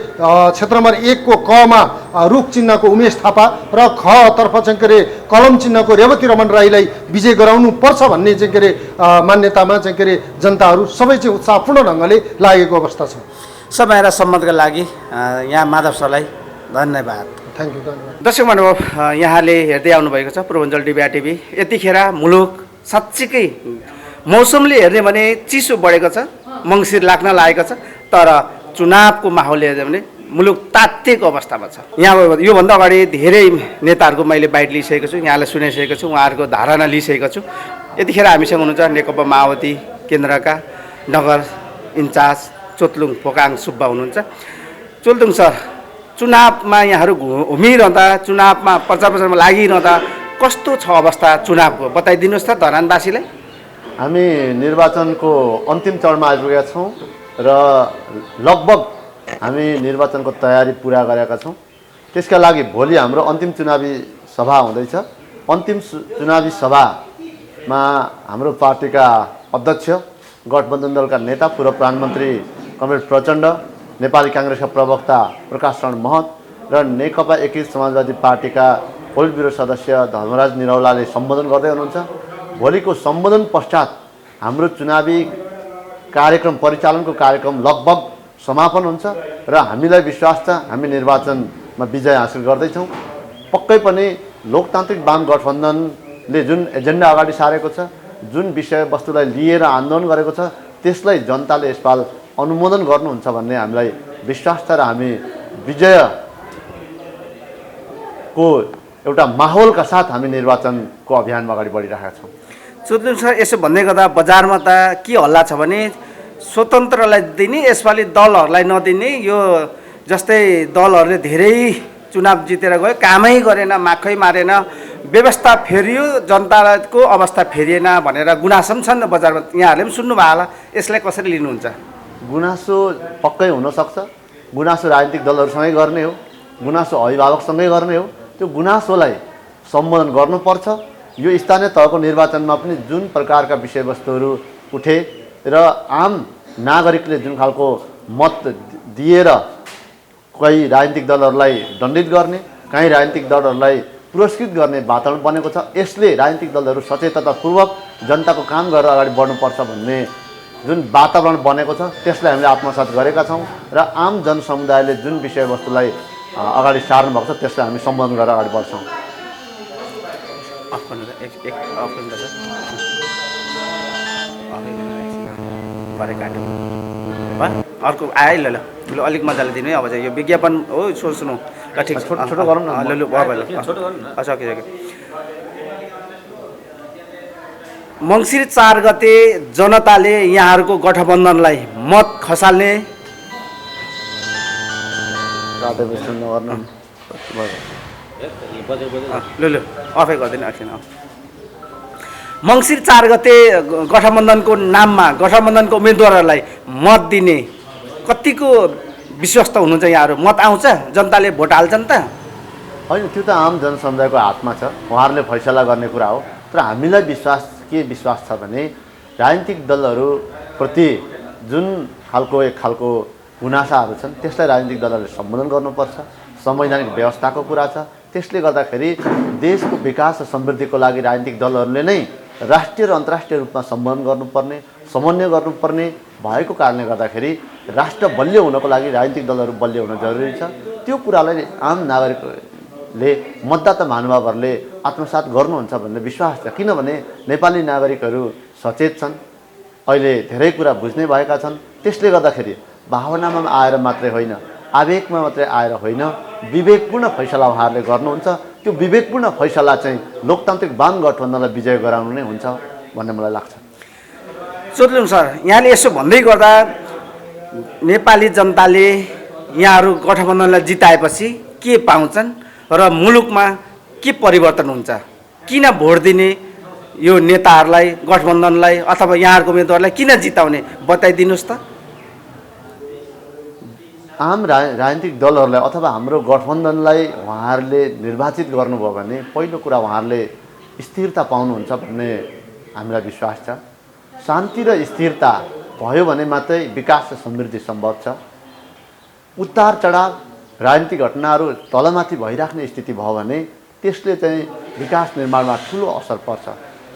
क्षेत्र नम्बर 1 को कमा रुख चिन्हको उमेश थापा र ख तर्फ चाहिँ के अरे कलम चिन्हको रेवती रमन राईलाई विजय गराउनु पर्छ भन्ने चाहिँ के अरे मान्यतामा चाहिँ के अरे जनताहरू सबै चाहिँ उत्साहपूर्ण ढङ्गले लागेको अवस्था छ। समय र सम्मतका लागि यहाँ माधव सरलाई धन्यवाद। थ्याङ्क यू, धन्यवाद। दर्शक महानुभाव, यहाँले हेर्दै आउनुभएको छ पूर्वाञ्चल डिबिया टिभी। यतिखेर मुलुक साँच्चीकै मौसमले हेर्ने भने चिसो बढेको छ, मङ्सिर लाग्न लागेको छ। तर चुनावको माहौलले हेर्यो भने मुलुक तातिएको अवस्थामा छ। यहाँ योभन्दा अगाडि धेरै नेताहरूको मैले बाइट लिइसकेको छु, यहाँलाई सुनाइसकेको छु, उहाँहरूको धारणा लिइसकेको छु। यतिखेर हामीसँग हुनुहुन्छ नेकपा माओवादी केन्द्रका नगर इन्चार्ज चोतलुङ फोकाङ सुब्बा हुनुहुन्छ। चोतलुङ सर, चुनावमा यहाँहरू घुमिरहँदा, चुनावमा प्रचार प्रचारमा लागिरहँदा कस्तो छ अवस्था चुनावको बताइदिनुहोस् त धरानवासीलाई। हामी निर्वाचनको अन्तिम चरणमा आइपुगेका छौँ र लगभग हामी निर्वाचनको तयारी पुरा गरेका छौँ। त्यसका लागि भोलि हाम्रो अन्तिम चुनावी सभा हुँदैछ। अन्तिम चुनावी सभामा हाम्रो पार्टीका अध्यक्ष, गठबन्धन दलका नेता, पूर्व प्रधानमन्त्री कमरेड प्रचण्ड, नेपाली काङ्ग्रेसका प्रवक्ता प्रकाश शरण महत र नेकपा एकीकृत समाजवादी पार्टीका पोलिट ब्युरो सदस्य धर्मराज निरौलाले सम्बोधन गर्दै हुनुहुन्छ। भोलिको सम्बोधन पश्चात हाम्रो चुनावी कार्यक्रम, परिचालनको कार्यक्रम लगभग समापन हुन्छ र हामीलाई विश्वास छ हामी निर्वाचनमा विजय हासिल गर्दैछौँ। पक्कै पनि लोकतान्त्रिक वाम गठबन्धनले जुन एजेन्डा अगाडि सारेको छ, जुन विषयवस्तुलाई लिएर आन्दोलन गरेको छ, त्यसलाई जनताले यसपाल अनुमोदन गर्नुहुन्छ भन्ने हामीलाई विश्वास छ र हामी विजयको एउटा माहौलका साथ हामी निर्वाचनको अभियानमा अगाडि बढिरहेका छौँ। चोतलुङ सर, यसो भन्दै गर्दा बजारमा त के हल्ला छ भने स्वतन्त्रलाई दिने, यसपालि दलहरूलाई नदिने। यो जस्तै दलहरूले धेरै चुनाव जितेर गयो, कामै गरेन, माखै मारेन, व्यवस्था फेरियो, जनताको अवस्था फेरिएन भनेर गुनासो पनि छन् बजारमा। यहाँहरूले पनि सुन्नुभयो होला, यसलाई कसरी लिनुहुन्छ? गुनासो पक्कै हुनसक्छ। गुनासो राजनीतिक दलहरूसँगै गर्ने हो, गुनासो अभिभावकसँगै गर्ने हो। त्यो गुनासोलाई सम्बोधन गर्नुपर्छ। यो स्थानीय तहको निर्वाचनमा पनि जुन प्रकारका विषयवस्तुहरू उठे र आम नागरिकले जुन खालको मत दिएर कोही राजनीतिक दलहरूलाई दण्डित गर्ने, कहीँ राजनीतिक दलहरूलाई पुरस्कृत गर्ने वातावरण बनेको छ। यसले राजनीतिक दलहरू सचेततापूर्वक जनताको काम गरेर अगाडि बढ्नुपर्छ भन्ने जुन वातावरण बनेको छ त्यसलाई हामीले आत्मसात गरेका छौँ र आम जनसमुदायले जुन विषयवस्तुलाई अगाडि सार्नु भएको छ त्यसलाई हामी सम्बोधन गरेर अगाडि बढ्छौँ। अर्को आयो ल ल अलिक मजाले दिनु है। अब चाहिँ यो विज्ञापन हो सुन्नु ल ठिक छ छोटो गरौँ न। ल ल सके मङ्सिर 4 गते जनताले यहाँहरूको गठबन्धनलाई मत खसाल्ने ल अफै गर्दैन एकछिन। मङ्सिर 4 गते गठबन्धनको नाममा गठबन्धनको उम्मेदवारहरूलाई मत दिने कतिको विश्वस्त हुनुहुन्छ यहाँहरू? मत आउँछ, जनताले भोट हाल्छन् त? होइन, त्यो त आम जनसमुदायको हातमा छ, उहाँहरूले फैसला गर्ने कुरा हो। तर हामीलाई विश्वास छ भने राजनीतिक दलहरूप्रति जुन एक खालको गुनासाहरू छन् त्यसलाई राजनीतिक दलहरूले सम्बोधन गर्नुपर्छ। संवैधानिक व्यवस्थाको कुरा छ, त्यसले गर्दाखेरि देशको विकास र समृद्धिको लागि राजनीतिक दलहरूले नै राष्ट्रिय र अन्तर्राष्ट्रिय रूपमा सम्बोधन गर्नुपर्ने, समन्वय गर्नुपर्ने भएको कारणले गर्दाखेरि राष्ट्र बलियो हुनको लागि राजनीतिक दलहरू बलियो हुन जरुरी छ। त्यो कुरालाई आम नागरिकले, मतदाता महानुभावहरूले आत्मसात गर्नुहुन्छ भन्ने विश्वास छ। किनभने नेपाली नागरिकहरू सचेत छन्, अहिले धेरै कुरा बुझ्ने भएका छन्। त्यसले गर्दाखेरि भावनामा आएर मात्रै होइन, आवेगमा मात्रै आएर होइन, विवेकपूर्ण फैसला उहाँहरूले गर्नुहुन्छ। त्यो विवेकपूर्ण फैसला चाहिँ लोकतान्त्रिक वाम गठबन्धनलाई विजय गराउनु नै हुन्छ भन्ने मलाई लाग्छ। सोध्लुङ सर, यहाँले यसो भन्दै गर्दा नेपाली जनताले यहाँहरू गठबन्धनलाई जिताएपछि के पाउँछन् र मुलुकमा के परिवर्तन हुन्छ? किन भोट दिने यो नेताहरूलाई, गठबन्धनलाई अथवा यहाँहरूको उम्मेदवारलाई किन जिताउने बताइदिनुहोस् त। आम राजनीतिक दलहरूलाई अथवा हाम्रो गठबन्धनलाई उहाँहरूले निर्वाचित गर्नुभयो भने पहिलो कुरा उहाँहरूले स्थिरता पाउनुहुन्छ भन्ने हामीलाई विश्वास छ। शान्ति र स्थिरता भयो भने मात्रै विकास र समृद्धि सम्भव छ। उतार चढाव राजनीतिक घटनाहरू तलमाथि भइराख्ने स्थिति भयो भने त्यसले चाहिँ विकास निर्माणमा ठुलो असर पर्छ।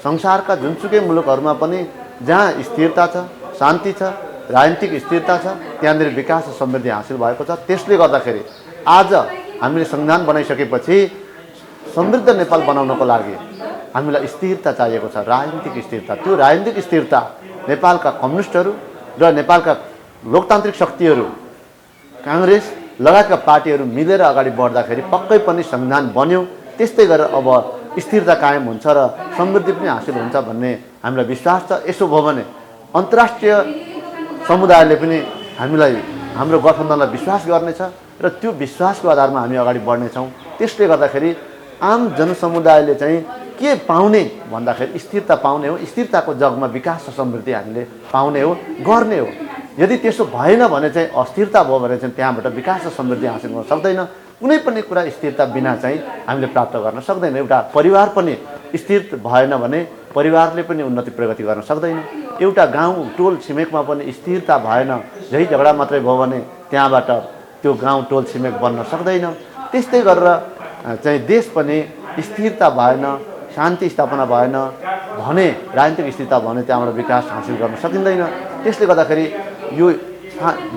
संसारका जुनसुकै मुलुकहरूमा पनि जहाँ स्थिरता छ, शान्ति छ, राजनीतिक स्थिरता छ, त्यहाँनिर विकास र समृद्धि हासिल भएको छ। त्यसले गर्दाखेरि आज हामीले संविधान बनाइसकेपछि समृद्ध नेपाल बनाउनको लागि हामीलाई स्थिरता चाहिएको छ, राजनीतिक स्थिरता। त्यो राजनीतिक स्थिरता नेपालका कम्युनिस्टहरू र नेपालका लोकतान्त्रिक शक्तिहरू, काङ्ग्रेस लगायतका पार्टीहरू मिलेर अगाडि बढ्दाखेरि पक्कै पनि संविधान बन्यो। त्यस्तै गरेर अब स्थिरता कायम हुन्छ र समृद्धि पनि हासिल हुन्छ भन्ने हामीलाई विश्वास छ। यसो भयो भने अन्तर्राष्ट्रिय समुदायले पनि हामीलाई, हाम्रो गठबन्धनलाई विश्वास गर्नेछ र त्यो विश्वासको आधारमा हामी अगाडि बढ्नेछौँ। त्यसले गर्दाखेरि आम जनसमुदायले चाहिँ के पाउने भन्दाखेरि स्थिरता पाउने हो। स्थिरताको जगमा विकास र समृद्धि हामीले पाउने हो, गर्ने हो। यदि त्यसो भएन भने चाहिँ अस्थिरता भयो भने चाहिँ त्यहाँबाट विकास र समृद्धि हासिल गर्न सक्दैन। कुनै पनि कुरा स्थिरता बिना चाहिँ हामीले प्राप्त गर्न सक्दैन। एउटा परिवार पनि स्थिर भएन भने परिवारले पनि उन्नति प्रगति गर्न सक्दैन। एउटा गाउँ टोल छिमेकमा पनि स्थिरता भएन, झै झगडा मात्रै भयो भने त्यहाँबाट त्यो गाउँ टोल छिमेक बन्न सक्दैन। त्यस्तै गरेर चाहिँ देश पनि स्थिरता भएन, शान्ति स्थापना भएन भने, राजनीतिक स्थिरता भने त्यहाँबाट विकास हासिल गर्न सकिँदैन। त्यसले गर्दाखेरि यो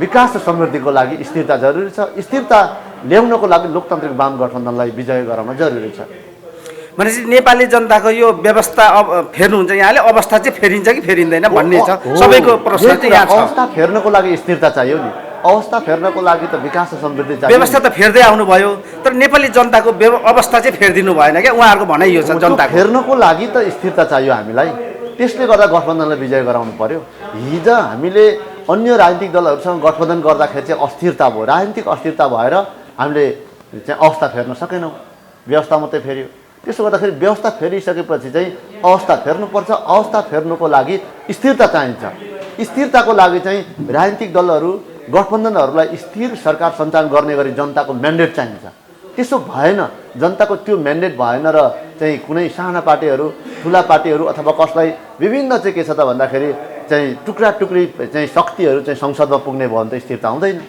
विकास र समृद्धिको लागि स्थिरता जरुरी छ। स्थिरता ल्याउनको लागि लोकतान्त्रिक वाम गठबन्धनलाई विजय गराउन जरुरी छ। भनेपछि नेपाली जनताको यो व्यवस्था अब फेर्नुहुन्छ यहाँले, अवस्था चाहिँ फेरिन्छ कि फेरिँदैन भन्ने छ सबैको प्रश्न चाहिँ यहाँ छ। अवस्था फेर्नको लागि स्थिरता चाहियो नि। अवस्था फेर्नको लागि त विकास र समृद्धि चाहियो। व्यवस्था त फेर्दै आउनुभयो, तर नेपाली जनताको अवस्था चाहिँ फेरिदिनु भएन क्या, उहाँहरूको भनाइ यो छ। जनताको फेर्नको लागि त स्थिरता चाहियो हामीलाई। त्यसले गर्दा गठबन्धनलाई विजय गराउनु पर्यो। हिजो हामीले अन्य राजनीतिक दलहरूसँग गठबन्धन गर्दाखेरि चाहिँ अस्थिरता भयो, राजनीतिक अस्थिरता भएर हामीले चाहिँ अवस्था फेर्न सकेनौँ, व्यवस्था मात्रै फेर्यो। त्यसो गर्दाखेरि व्यवस्था फेरिसकेपछि चाहिँ अवस्था फेर्नुपर्छ। अवस्था फेर्नुको लागि स्थिरता चाहिन्छ। स्थिरताको लागि चाहिँ राजनीतिक दलहरू, गठबन्धनहरूलाई स्थिर सरकार सञ्चालन गर्ने गरी जनताको म्यान्डेट चाहिन्छ। त्यसो भएन, जनताको त्यो म्यान्डेट भएन र चाहिँ कुनै साना पार्टीहरू, ठुला पार्टीहरू अथवा कसलाई विभिन्न चाहिँ के छ त भन्दाखेरि चाहिँ टुक्रा टुक्री चाहिँ शक्तिहरू चाहिँ संसदमा पुग्ने भयो भने त स्थिरता हुँदैन।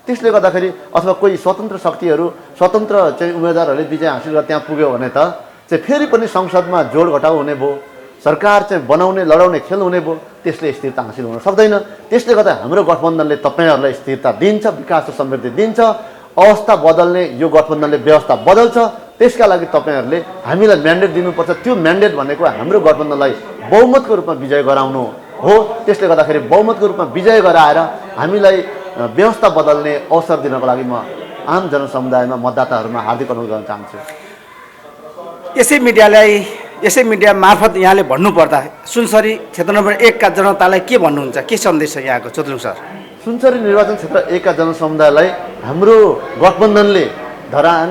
त्यसले गर्दाखेरि अथवा कोही स्वतन्त्र शक्तिहरू स्वतन्त्र चाहिँ उम्मेदवारहरूले विजय हासिल गरेर त्यहाँ पुग्यो भने त चाहिँ फेरि पनि संसदमा जोड घटाउ हुने भयो, सरकार चाहिँ बनाउने लडाउने खेल हुने भयो, त्यसले स्थिरता हासिल हुन सक्दैन। त्यसले गर्दा हाम्रो गठबन्धनले तपाईँहरूलाई स्थिरता दिन्छ, विकास र समृद्धि दिन्छ। अवस्था बदल्ने यो गठबन्धनले व्यवस्था बदल्छ। त्यसका लागि तपाईँहरूले हामीलाई म्यान्डेट दिनुपर्छ। त्यो म्यान्डेट भनेको हाम्रो गठबन्धनलाई बहुमतको रूपमा विजय गराउनु हो। त्यसले गर्दाखेरि बहुमतको रूपमा विजय गराएर हामीलाई व्यवस्था बदल्ने अवसर दिनको लागि म आम जनसमुदायमा मतदाताहरूमा हार्दिक अनुरोध गर्न चाहन्छु। यसै मिडिया मार्फत यहाँले भन्नुपर्दा सुनसरी क्षेत्र नम्बर 1 का जनतालाई के भन्नुहुन्छ, के सन्देश छ यहाँको चोदलुङ सर? सुनसरी निर्वाचन क्षेत्र 1 का जनसमुदायलाई हाम्रो गठबन्धनले धरान,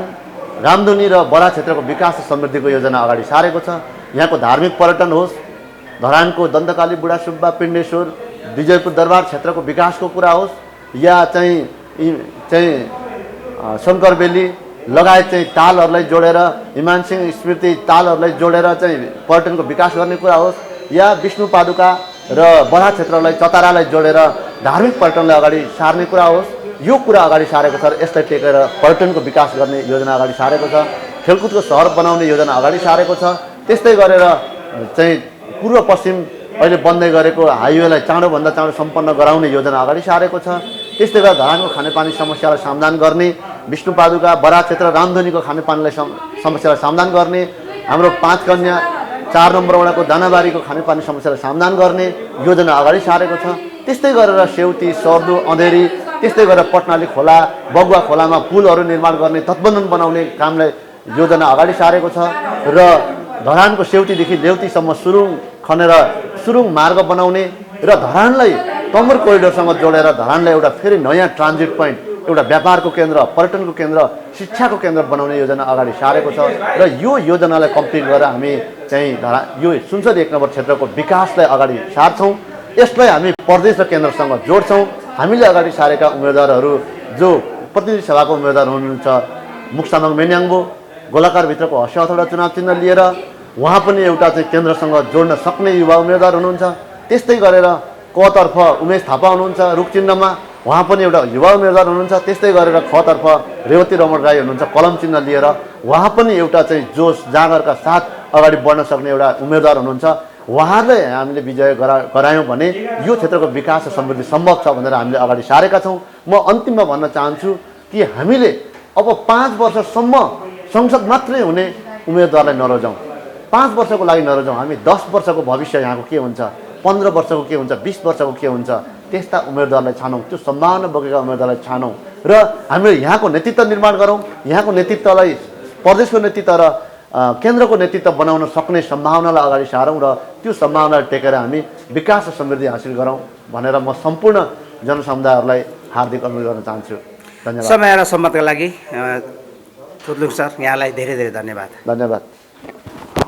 रामधुनी र बडा क्षेत्रको विकास र समृद्धिको योजना अगाडि सारेको छ। यहाँको धार्मिक पर्यटन होस्, धरानको दन्तकाली बुढा सुब्बा पिण्डेश्वर विजयपुर दरबार क्षेत्रको विकासको कुरा होस्, या चाहिँ शङ्करबेली लगायत चाहिँ तालहरूलाई जोडेर हिमानसिंह स्मृति तालहरूलाई जोडेर चाहिँ पर्यटनको विकास गर्ने कुरा होस्, या विष्णु पादुका र बडा क्षेत्रलाई चतारालाई जोडेर धार्मिक पर्यटनलाई अगाडि सार्ने कुरा होस्, यो कुरा अगाडि सारेको छ। यसलाई टेकेर पर्यटनको विकास गर्ने योजना अगाडि सारेको छ। खेलकुदको सहर बनाउने योजना अगाडि सारेको छ। त्यस्तै गरेर चाहिँ पूर्व पश्चिम अहिले बन्दै गरेको हाइवेलाई चाँडोभन्दा चाँडो सम्पन्न गराउने योजना अगाडि सारेको छ। त्यस्तै गरेर धरानको खानेपानी समस्यालाई समाधान गर्ने, विष्णु पादुका बडा क्षेत्र रामधुनीको खानेपानीलाई समस्यालाई समाधान गर्ने, हाम्रो 5 कन्या 4 नम्बर वडाको दानाबारीको खानेपानी समस्यालाई समाधान गर्ने योजना अगाडि सारेको छ। त्यस्तै गरेर सेउती, सर्दु, अँधेरी, त्यस्तै गरेर पटनाली खोला, बगुवा खोलामा पुलहरू निर्माण गर्ने, तटबन्धन बनाउने कामलाई योजना अगाडि सारेको छ। र धरानको सेउतीदेखि लेउतीसम्म सुरुङ खनेर सुरुङ मार्ग बनाउने र धरानलाई कमर कोरिडोरसँग जोडेर धरानलाई एउटा फेरि नयाँ ट्रान्जिट पोइन्ट, एउटा व्यापारको केन्द्र, पर्यटनको केन्द्र, शिक्षाको केन्द्र बनाउने योजना अगाडि सारेको छ। र यो योजनालाई कम्प्लिट गरेर हामी चाहिँ यो सुनसरी 1 नम्बर क्षेत्रको विकासलाई अगाडि सार्छौँ। यसलाई हामी प्रदेश र केन्द्रसँग जोड्छौँ। हामीले अगाडि सारेका उम्मेदवारहरू जो प्रतिनिधि सभाको उम्मेदवार हुनुहुन्छ, मुक्सामङ मेन्याङबो गोलाकारभित्रको हँसिया हथौडा चुनाव चिन्ह लिएर उहाँ पनि एउटा चाहिँ केन्द्रसँग जोड्न सक्ने युवा उम्मेदवार हुनुहुन्छ। त्यस्तै गरेर कतर्फ उमेश थापा हुनुहुन्छ, रुखचिन्हमा उहाँ पनि एउटा युवा उम्मेदवार हुनुहुन्छ। त्यस्तै गरेर खतर्फ रेवती रमण राई हुनुहुन्छ, कलम चिन्ह लिएर उहाँ पनि एउटा चाहिँ जोस जाँगरका साथ अगाडि बढ्न सक्ने एउटा उम्मेदवार हुनुहुन्छ। उहाँलाई हामीले विजय गरायौँ भने यो क्षेत्रको विकास र समृद्धि सम्भव छ भनेर हामीले अगाडि सारेका छौँ। म अन्तिममा भन्न चाहन्छु कि हामीले अब 5 वर्षसम्म संसद मात्रै हुने उम्मेदवारलाई नरोजाउँ, 5 वर्षको लागि नरोजाउँ। हामी 10 वर्षको भविष्य यहाँको के हुन्छ, 15 वर्षको के हुन्छ, 20 वर्षको के हुन्छ, त्यस्ता उम्मेदवारलाई छानौँ, त्यो सम्भावना बोकेका उम्मेदवारलाई छानौँ र हामीले यहाँको नेतृत्व निर्माण गरौँ। यहाँको नेतृत्वलाई प्रदेशको नेतृत्व र केन्द्रको नेतृत्व बनाउन सक्ने सम्भावनालाई अगाडि सारौँ र त्यो सम्भावनालाई टेकेर हामी विकास र समृद्धि हासिल गरौँ भनेर म सम्पूर्ण जनसमुदायहरूलाई हार्दिक अनुरोध गर्न चाहन्छु। धन्यवाद। समय र सम्मतका लागि चोदलुङ सर यहाँलाई धेरै धेरै धन्यवाद। धन्यवाद।